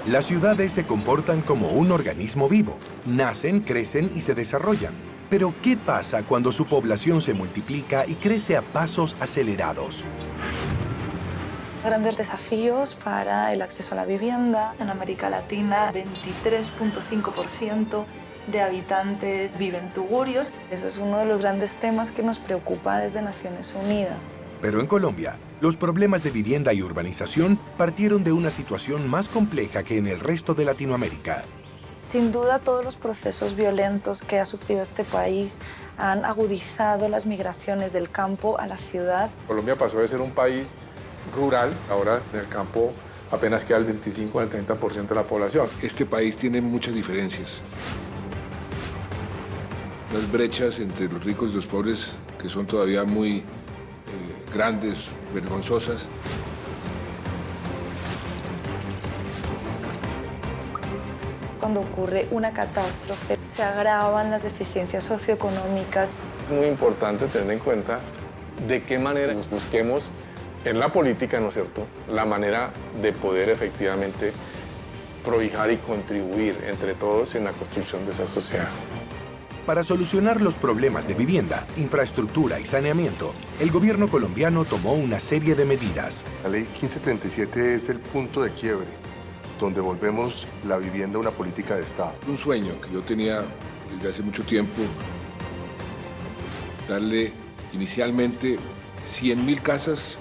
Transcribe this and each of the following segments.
Las ciudades se comportan como un organismo vivo. Nacen, crecen y se desarrollan. Pero, ¿qué pasa cuando su población se multiplica y crece a pasos acelerados? Grandes desafíos para el acceso a la vivienda. En América Latina, 23,5% de habitantes viven tugurios. Eso es uno de los grandes temas que nos preocupa desde Naciones Unidas. Pero en Colombia, los problemas de vivienda y urbanización partieron de una situación más compleja que en el resto de Latinoamérica. Sin duda, todos los procesos violentos que ha sufrido este país han agudizado las migraciones del campo a la ciudad. Colombia pasó de ser un país rural, ahora en el campo apenas queda el 25 al 30% de la población. Este país tiene muchas diferencias. Las brechas entre los ricos y los pobres que son todavía muy grandes, vergonzosas. Cuando ocurre una catástrofe, se agravan las deficiencias socioeconómicas. Es muy importante tener en cuenta de qué manera busquemos en la política, ¿no es cierto?, la manera de poder efectivamente prohijar y contribuir entre todos en la construcción de esa sociedad. Para solucionar los problemas de vivienda, infraestructura y saneamiento, el gobierno colombiano tomó una serie de medidas. La ley 1537 es el punto de quiebre, donde volvemos la vivienda a una política de Estado. Un sueño que yo tenía desde hace mucho tiempo, darle inicialmente 100.000 casas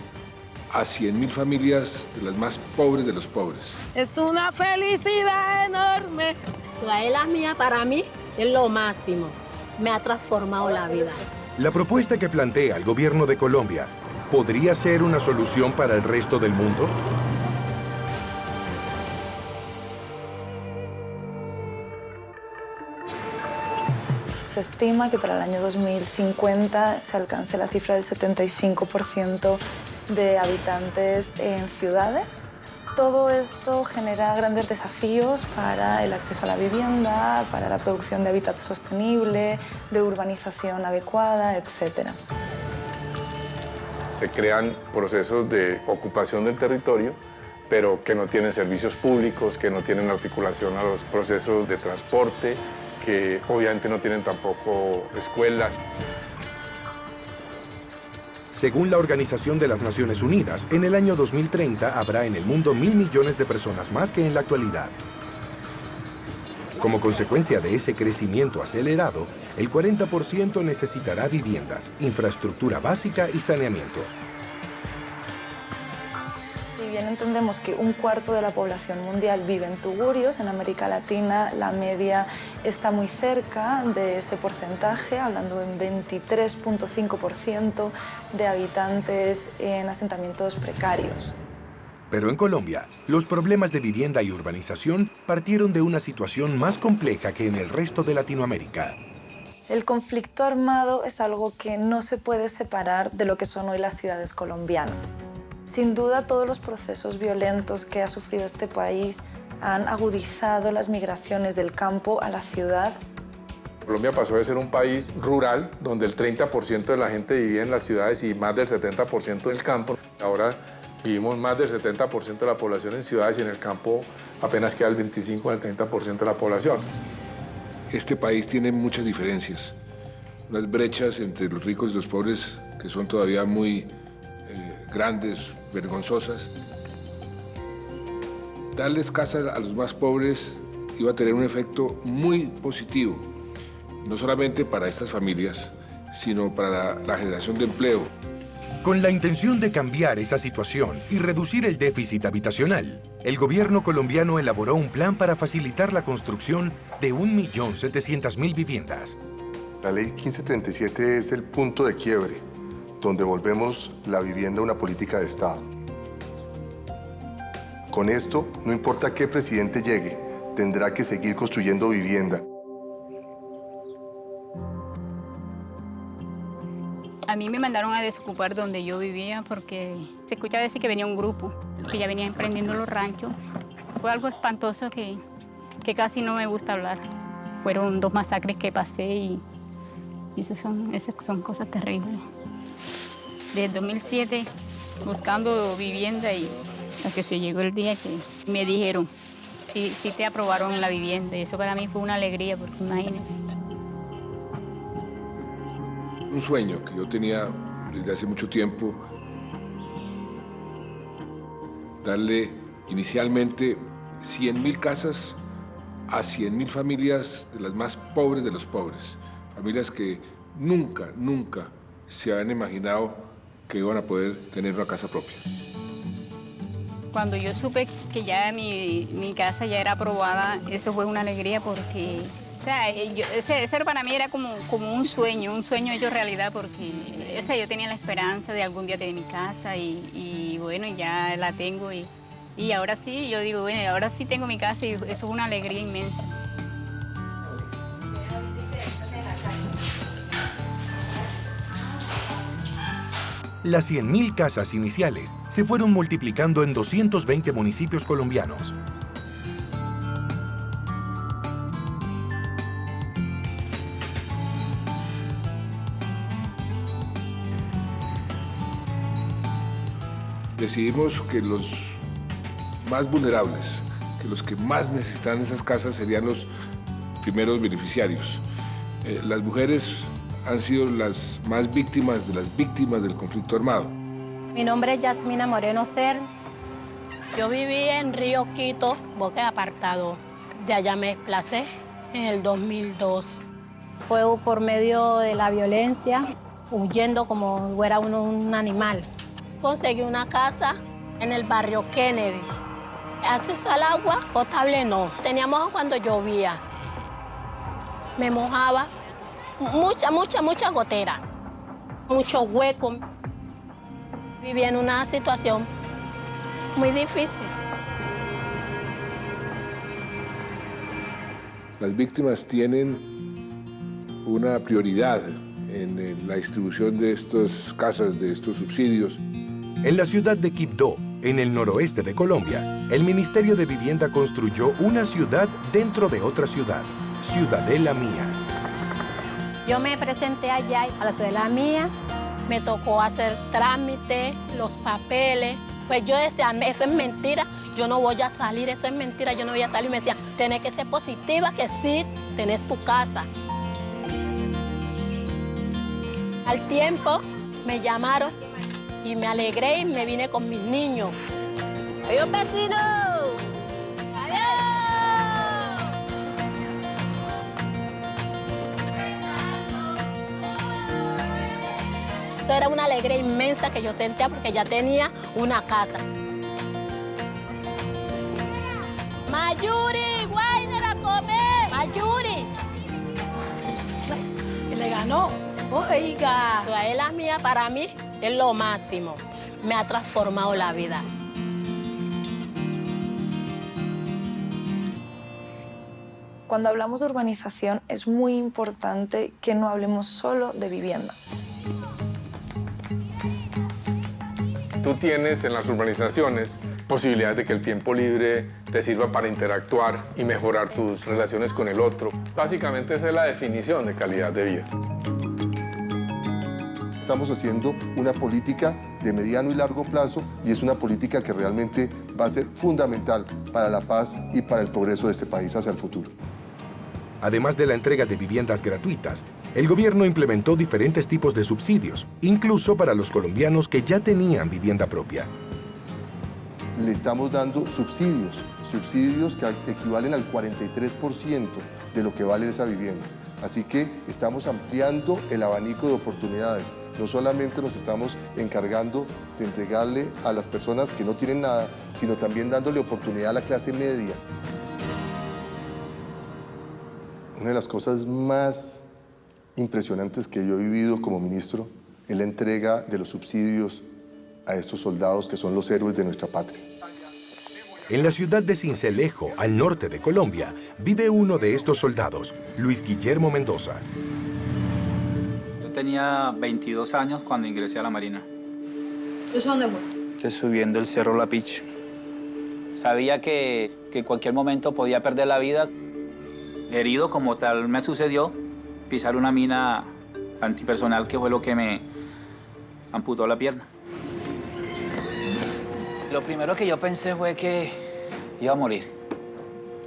a 100.000 familias de las más pobres de los pobres. Es una felicidad enorme. Suela mía para mí es lo máximo. Me ha transformado la vida. La propuesta que plantea el gobierno de Colombia, ¿podría ser una solución para el resto del mundo? Se estima que para el año 2050 se alcance la cifra del 75% de habitantes en ciudades. Todo esto genera grandes desafíos para el acceso a la vivienda, para la producción de hábitat sostenible, de urbanización adecuada, etc. Se crean procesos de ocupación del territorio, pero que no tienen servicios públicos, que no tienen articulación a los procesos de transporte, que obviamente no tienen tampoco escuelas. Según la Organización de las Naciones Unidas, en el año 2030 habrá en el mundo 1.000 millones de personas más que en la actualidad. Como consecuencia de ese crecimiento acelerado, el 40% necesitará viviendas, infraestructura básica y saneamiento. Si bien entendemos que un cuarto de la población mundial vive en tugurios, en América Latina la media está muy cerca de ese porcentaje, hablando en 23,5% de habitantes en asentamientos precarios. Pero en Colombia, los problemas de vivienda y urbanización partieron de una situación más compleja que en el resto de Latinoamérica. El conflicto armado es algo que no se puede separar de lo que son hoy las ciudades colombianas. Sin duda, todos los procesos violentos que ha sufrido este país han agudizado las migraciones del campo a la ciudad. Colombia pasó de ser un país rural, donde el 30% de la gente vivía en las ciudades y más del 70% en el campo. Ahora vivimos más del 70% de la población en ciudades y en el campo apenas queda el 25 al 30% de la población. Este país tiene muchas diferencias. Unas brechas entre los ricos y los pobres que son todavía muy grandes, vergonzosas. Darles casas a los más pobres iba a tener un efecto muy positivo, no solamente para estas familias, sino para la generación de empleo. Con la intención de cambiar esa situación y reducir el déficit habitacional, el gobierno colombiano elaboró un plan para facilitar la construcción de 1.700.000 viviendas. La ley 1537 es el punto de quiebre, donde volvemos la vivienda a una política de Estado. Con esto, no importa qué presidente llegue, tendrá que seguir construyendo vivienda. A mí me mandaron a desocupar donde yo vivía porque se escuchaba decir que venía un grupo, que ya venía emprendiendo los ranchos. Fue algo espantoso que casi no me gusta hablar. Fueron 2 masacres que pasé y esas son cosas terribles. Desde 2007 buscando vivienda y hasta que se llegó el día que me dijeron, sí te aprobaron la vivienda. Y eso para mí fue una alegría, porque imagínense. Un sueño que yo tenía desde hace mucho tiempo, darle inicialmente 100.000 casas a 100.000 familias de las más pobres de los pobres, familias que nunca se habían imaginado que iban a poder tener una casa propia. Cuando yo supe que ya mi casa ya era aprobada, eso fue una alegría porque, o sea, ese para mí era como un sueño hecho realidad, porque, o sea, yo tenía la esperanza de algún día tener mi casa y bueno, ya la tengo y ahora sí, yo digo, bueno, ahora sí tengo mi casa y eso es una alegría inmensa. Las 100.000 casas iniciales se fueron multiplicando en 220 municipios colombianos. Decidimos que los más vulnerables, que los que más necesitan esas casas serían los primeros beneficiarios. Las mujeres han sido las más víctimas de las víctimas del conflicto armado. Mi nombre es Yasmina Moreno Ser. Yo viví en Río Quito, Boque Apartado. De allá me desplacé en el 2002. Fue por medio de la violencia, huyendo como fuera uno un animal. Conseguí una casa en el barrio Kennedy. Acceso al agua potable no. Teníamos cuando llovía. Me mojaba. Mucha gotera. Mucho hueco. Vivía en una situación muy difícil. Las víctimas tienen una prioridad en la distribución de estas casas, de estos subsidios. En la ciudad de Quibdó, en el noroeste de Colombia, el Ministerio de Vivienda construyó una ciudad dentro de otra ciudad, Ciudadela Mía. Yo me presenté allá a la Ciudadela Mía. Me tocó hacer trámite, los papeles. Pues yo decía, eso es mentira, yo no voy a salir, eso es mentira, yo no voy a salir. Me decían, tenés que ser positiva, que sí, tenés tu casa. Al tiempo me llamaron y me alegré y me vine con mis niños. ¡Adiós, vecinos! Eso era una alegría inmensa que yo sentía porque ya tenía una casa. ¡Mayuri! ¡Guayner a comer! ¡Mayuri! Que le ganó. Oiga. Ciudadela Mía para mí es lo máximo. Me ha transformado la vida. Cuando hablamos de urbanización es muy importante que no hablemos solo de vivienda. Tú tienes en las urbanizaciones posibilidades de que el tiempo libre te sirva para interactuar y mejorar tus relaciones con el otro. Básicamente esa es la definición de calidad de vida. Estamos haciendo una política de mediano y largo plazo y es una política que realmente va a ser fundamental para la paz y para el progreso de este país hacia el futuro. Además de la entrega de viviendas gratuitas, el gobierno implementó diferentes tipos de subsidios, incluso para los colombianos que ya tenían vivienda propia. Le estamos dando subsidios que equivalen al 43% de lo que vale esa vivienda. Así que estamos ampliando el abanico de oportunidades. No solamente nos estamos encargando de entregarle a las personas que no tienen nada, sino también dándole oportunidad a la clase media. Una de las cosas más impresionantes que yo he vivido como ministro es la entrega de los subsidios a estos soldados que son los héroes de nuestra patria. En la ciudad de Sincelejo, al norte de Colombia, vive uno de estos soldados, Luis Guillermo Mendoza. Yo tenía 22 años cuando ingresé a la Marina. ¿Eso dónde fue? Estoy subiendo el Cerro Lapich. Sabía que en cualquier momento podía perder la vida. Herido como tal me sucedió pisar una mina antipersonal que fue lo que me amputó la pierna. Lo primero que yo pensé fue que iba a morir.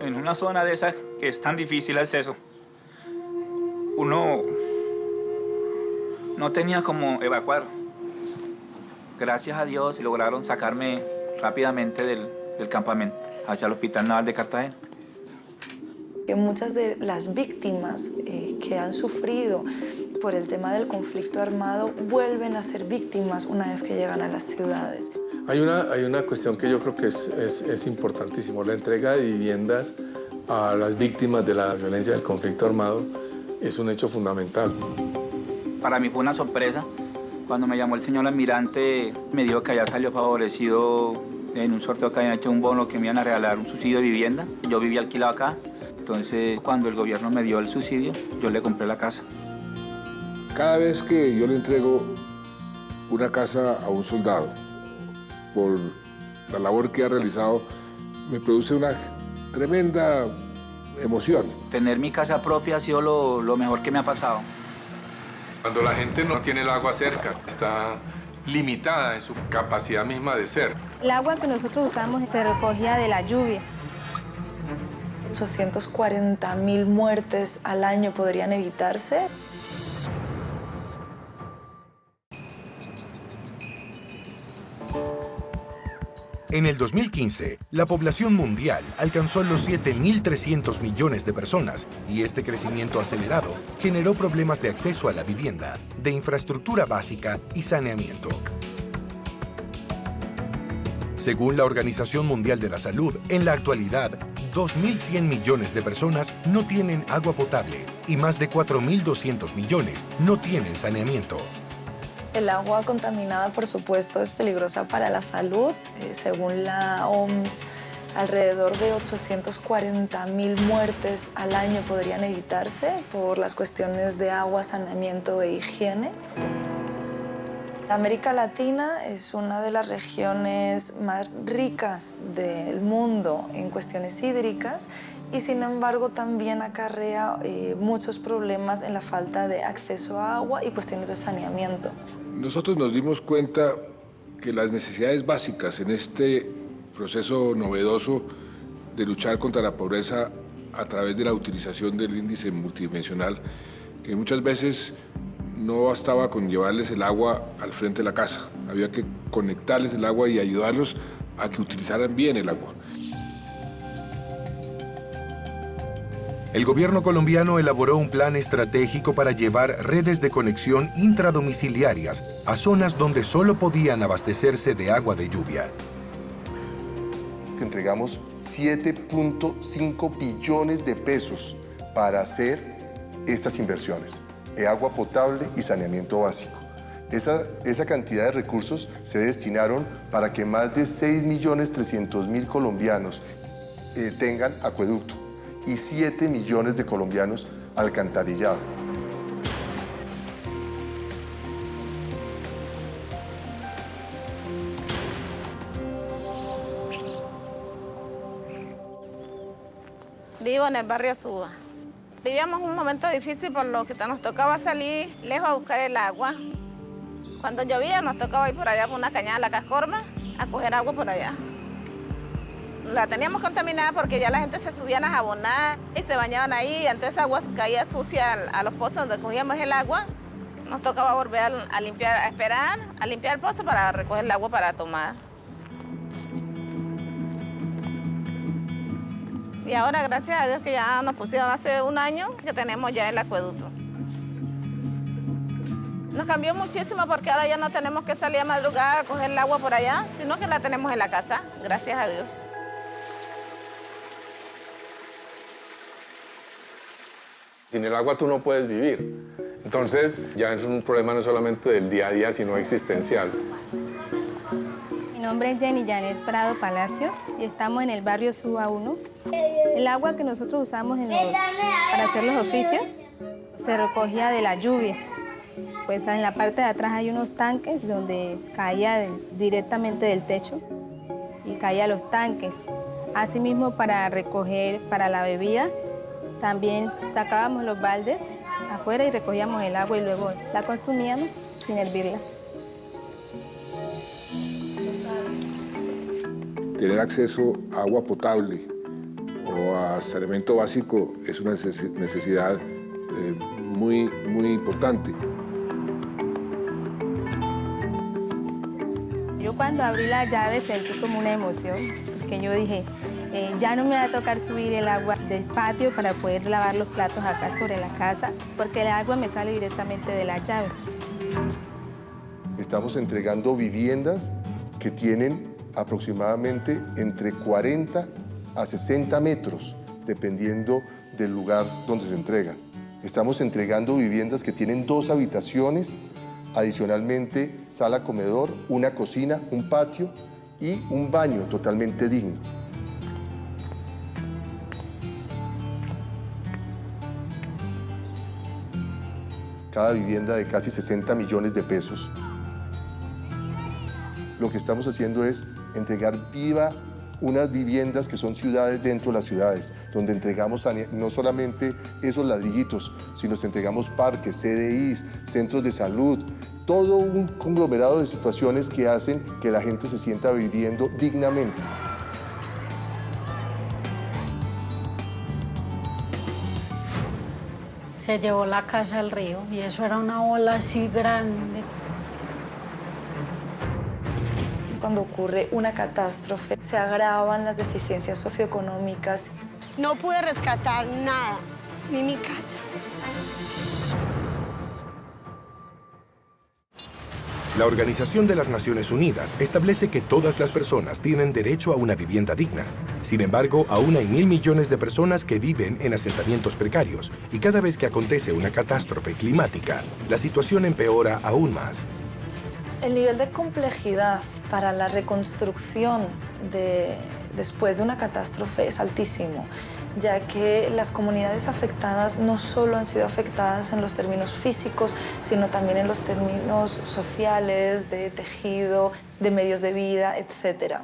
En una zona de esas que es tan difícil el acceso, uno no tenía cómo evacuar. Gracias a Dios lograron sacarme rápidamente del campamento hacia el Hospital Naval de Cartagena. Que muchas de las víctimas que han sufrido por el tema del conflicto armado vuelven a ser víctimas una vez que llegan a las ciudades. Hay una cuestión que yo creo que es importantísimo. La entrega de viviendas a las víctimas de la violencia del conflicto armado es un hecho fundamental. Para mí fue una sorpresa. Cuando me llamó el señor almirante, me dijo que allá salió favorecido en un sorteo que habían hecho un bono que me iban a regalar un subsidio de vivienda. Yo vivía alquilado acá. Entonces, cuando el gobierno me dio el subsidio, yo le compré la casa. Cada vez que yo le entrego una casa a un soldado, por la labor que ha realizado, me produce una tremenda emoción. Tener mi casa propia ha sido lo mejor que me ha pasado. Cuando la gente no tiene el agua cerca, está limitada en su capacidad misma de ser. El agua que nosotros usamos se recogía de la lluvia. 840.000 muertes al año podrían evitarse. En el 2015, la población mundial alcanzó los 7.300 millones de personas y este crecimiento acelerado generó problemas de acceso a la vivienda, de infraestructura básica y saneamiento. Según la Organización Mundial de la Salud, en la actualidad, 2.100 millones de personas no tienen agua potable y más de 4.200 millones no tienen saneamiento. El agua contaminada, por supuesto, es peligrosa para la salud. Según la OMS, alrededor de 840.000 muertes al año podrían evitarse por las cuestiones de agua, saneamiento e higiene. América Latina es una de las regiones más ricas del mundo en cuestiones hídricas y sin embargo también acarrea muchos problemas en la falta de acceso a agua y cuestiones de saneamiento. Nosotros nos dimos cuenta que las necesidades básicas en este proceso novedoso de luchar contra la pobreza a través de la utilización del índice multidimensional, que muchas veces no bastaba con llevarles el agua al frente de la casa, había que conectarles el agua y ayudarlos a que utilizaran bien el agua. El gobierno colombiano elaboró un plan estratégico para llevar redes de conexión intradomiciliarias a zonas donde solo podían abastecerse de agua de lluvia. Entregamos 7.5 billones de pesos para hacer estas inversiones de agua potable y saneamiento básico. Esa cantidad de recursos se destinaron para que más de 6.300.000 colombianos tengan acueducto y 7 millones de colombianos alcantarillado. Vivo en el barrio Suba. Vivíamos un momento difícil por lo que nos tocaba salir lejos a buscar el agua. Cuando llovía nos tocaba ir por allá por una cañada de la Cascorma a coger agua por allá. La teníamos contaminada porque ya la gente se subían a jabonar y se bañaban ahí, y entonces agua caía sucia a los pozos donde cogíamos el agua. Nos tocaba volver a limpiar, a esperar, a limpiar el pozo para recoger el agua para tomar. Y ahora, gracias a Dios, que ya nos pusieron hace un año que tenemos ya el acueducto. Nos cambió muchísimo porque ahora ya no tenemos que salir a madrugada a coger el agua por allá, sino que la tenemos en la casa, gracias a Dios. Sin el agua tú no puedes vivir. Entonces ya es un problema no solamente del día a día, sino existencial. Mi nombre es Jenny Janet Prado Palacios y estamos en el barrio Suba 1. El agua que nosotros usamos para hacer los oficios se recogía de la lluvia. Pues en la parte de atrás hay unos tanques donde caía directamente del techo y caía a los tanques. Asimismo, para recoger para la bebida, también sacábamos los baldes afuera y recogíamos el agua y luego la consumíamos sin hervirla. Tener acceso a agua potable o a saneamiento básico es una necesidad muy importante. Yo cuando abrí la llave sentí como una emoción, porque yo dije, ya no me va a tocar subir el agua del patio para poder lavar los platos acá sobre la casa, porque el agua me sale directamente de la llave. Estamos entregando viviendas que tienen aproximadamente entre 40 a 60 metros, dependiendo del lugar donde se entrega. Estamos entregando viviendas que tienen 2 habitaciones, adicionalmente sala comedor, una cocina, un patio y un baño totalmente digno. Cada vivienda de casi 60 millones de pesos. Lo que estamos haciendo es entregar viva unas viviendas que son ciudades dentro de las ciudades, donde entregamos no solamente esos ladrillitos, sino entregamos parques, CDIs, centros de salud, todo un conglomerado de situaciones que hacen que la gente se sienta viviendo dignamente. Se llevó la casa al río y eso era una ola así grande. Cuando ocurre una catástrofe, se agravan las deficiencias socioeconómicas. No pude rescatar nada, ni mi casa. La Organización de las Naciones Unidas establece que todas las personas tienen derecho a una vivienda digna. Sin embargo, aún hay 1.000 millones de personas que viven en asentamientos precarios y cada vez que acontece una catástrofe climática, la situación empeora aún más. El nivel de complejidad para la reconstrucción después de una catástrofe es altísimo, ya que las comunidades afectadas no solo han sido afectadas en los términos físicos, sino también en los términos sociales, de tejido, de medios de vida, etc.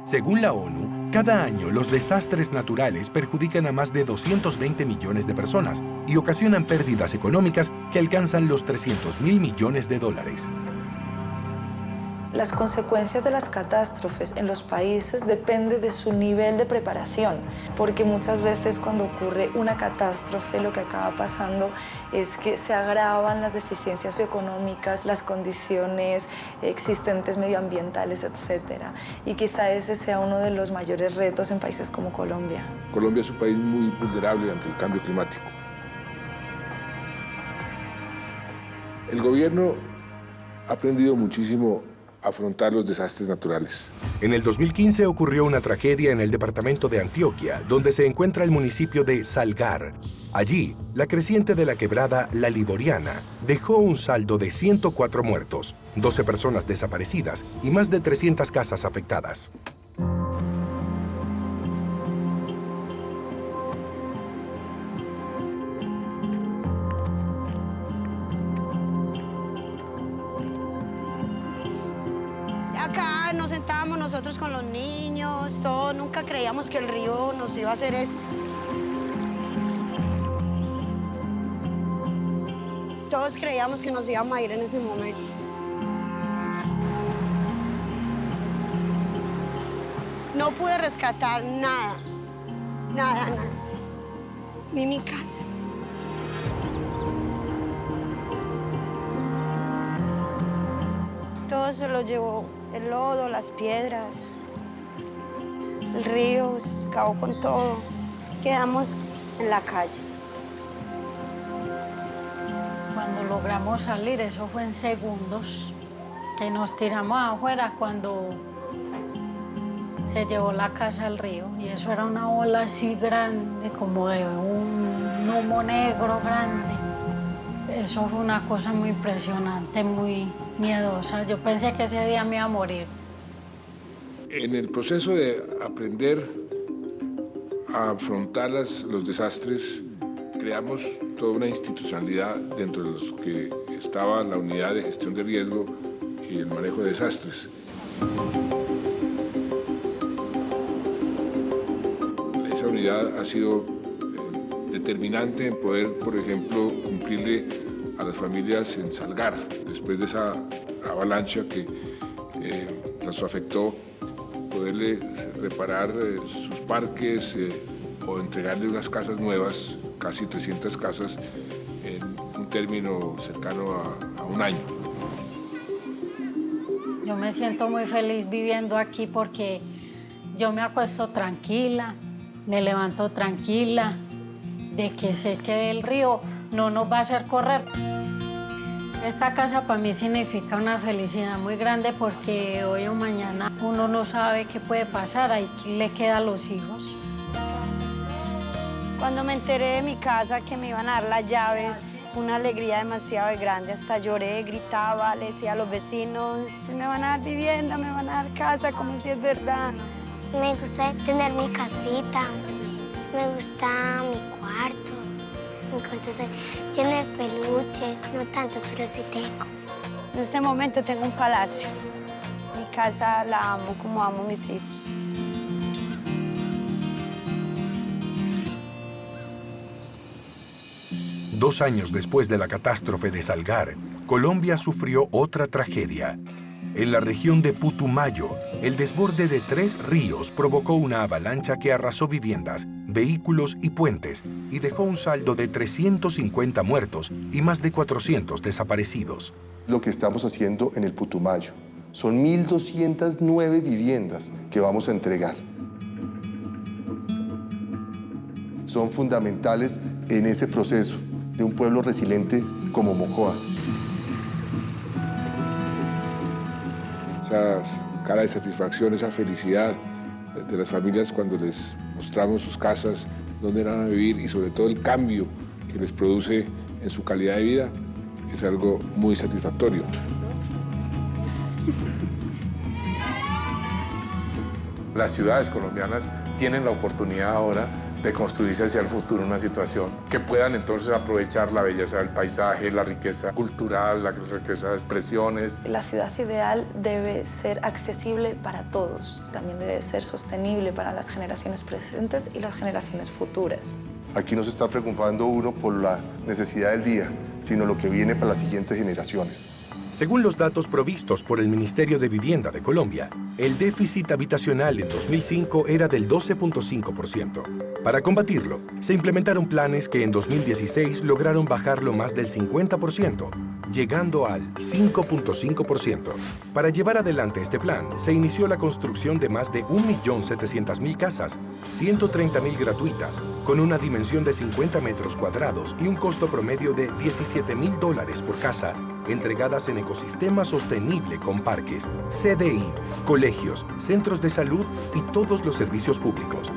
Según la ONU, cada año los desastres naturales perjudican a más de 220 millones de personas y ocasionan pérdidas económicas que alcanzan los 300.000 millones de dólares. Las consecuencias de las catástrofes en los países dependen de su nivel de preparación, porque muchas veces cuando ocurre una catástrofe lo que acaba pasando es que se agravan las deficiencias económicas, las condiciones existentes medioambientales, etc. Y quizá ese sea uno de los mayores retos en países como Colombia. Colombia es un país muy vulnerable ante el cambio climático. El gobierno ha aprendido muchísimo a afrontar los desastres naturales. En el 2015 ocurrió una tragedia en el departamento de Antioquia, donde se encuentra el municipio de Salgar. Allí, la creciente de la quebrada La Liboriana dejó un saldo de 104 muertos, 12 personas desaparecidas y más de 300 casas afectadas. Acá nos sentábamos nosotros con los niños, todo, nunca creíamos que el río nos iba a hacer esto. Todos creíamos que nos íbamos a ir en ese momento. No pude rescatar nada, nada, nada, ni mi casa. Todo se lo llevó el lodo, las piedras, el río, acabó con todo. Quedamos en la calle. Cuando logramos salir, eso fue en segundos, que nos tiramos afuera cuando se llevó la casa al río. Y eso era una ola así grande, como de un humo negro grande. Eso fue una cosa muy impresionante, muy miedosa. Yo pensé que ese día me iba a morir. En el proceso de aprender a afrontar los desastres, creamos toda una institucionalidad dentro de los que estaba la unidad de gestión de riesgo y el manejo de desastres. Esa unidad ha sido determinante en poder, por ejemplo, cumplirle a las familias en Salgar, después de esa avalancha que las afectó, poderle reparar sus parques, o entregarle unas casas nuevas, casi 300 casas, en un término cercano a un año. Yo me siento muy feliz viviendo aquí porque yo me acuesto tranquila, me levanto tranquila, de que sé que el río no nos va a hacer correr. Esta casa para mí significa una felicidad muy grande porque hoy o mañana uno no sabe qué puede pasar, ahí le queda a los hijos. Cuando me enteré de mi casa, que me iban a dar las llaves, una alegría demasiado grande, hasta lloré, gritaba, le decía a los vecinos, me van a dar vivienda, me van a dar casa, como si es verdad. Me gusta tener mi casita, me gusta mi cuarto. Mi cuarto está lleno de peluches, no tantos, pero sí tengo. En este momento tengo un palacio. Mi casa la amo como amo a mis hijos. Dos años después de la catástrofe de Salgar, Colombia sufrió otra tragedia. En la región de Putumayo, el desborde de 3 ríos provocó una avalancha que arrasó viviendas, vehículos y puentes y dejó un saldo de 350 muertos y más de 400 desaparecidos. Lo que estamos haciendo en el Putumayo son 1.209 viviendas que vamos a entregar. Son fundamentales en ese proceso de un pueblo resiliente como Mocoa. Esa cara de satisfacción, esa felicidad de las familias cuando les mostramos sus casas, dónde van a vivir y sobre todo el cambio que les produce en su calidad de vida, es algo muy satisfactorio. Las ciudades colombianas tienen la oportunidad ahora de construirse hacia el futuro una situación que puedan entonces aprovechar la belleza del paisaje, la riqueza cultural, la riqueza de expresiones. La ciudad ideal debe ser accesible para todos, también debe ser sostenible para las generaciones presentes y las generaciones futuras. Aquí no se está preocupando uno por la necesidad del día, sino lo que viene para las siguientes generaciones. Según los datos provistos por el Ministerio de Vivienda de Colombia, el déficit habitacional en 2005 era del 12.5%. Para combatirlo, se implementaron planes que en 2016 lograron bajarlo más del 50%, llegando al 5.5%. Para llevar adelante este plan, se inició la construcción de más de 1.700.000 casas, 130.000 gratuitas, con una dimensión de 50 metros cuadrados y un costo promedio de $17.000 por casa, entregadas en ecosistema sostenible con parques, CDI, colegios, centros de salud y todos los servicios públicos.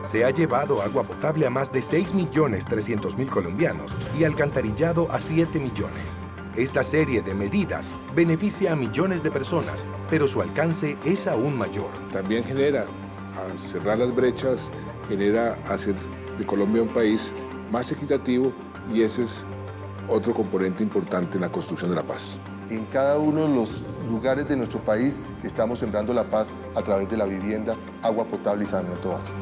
Se ha llevado agua potable a más de 6.300.000 colombianos y alcantarillado a 7 millones. Esta serie de medidas beneficia a millones de personas, pero su alcance es aún mayor. También genera, al cerrar las brechas, genera hacer de Colombia un país más equitativo y ese es otro componente importante en la construcción de la paz. En cada uno de los lugares de nuestro país estamos sembrando la paz a través de la vivienda, agua potable y saneamiento básico.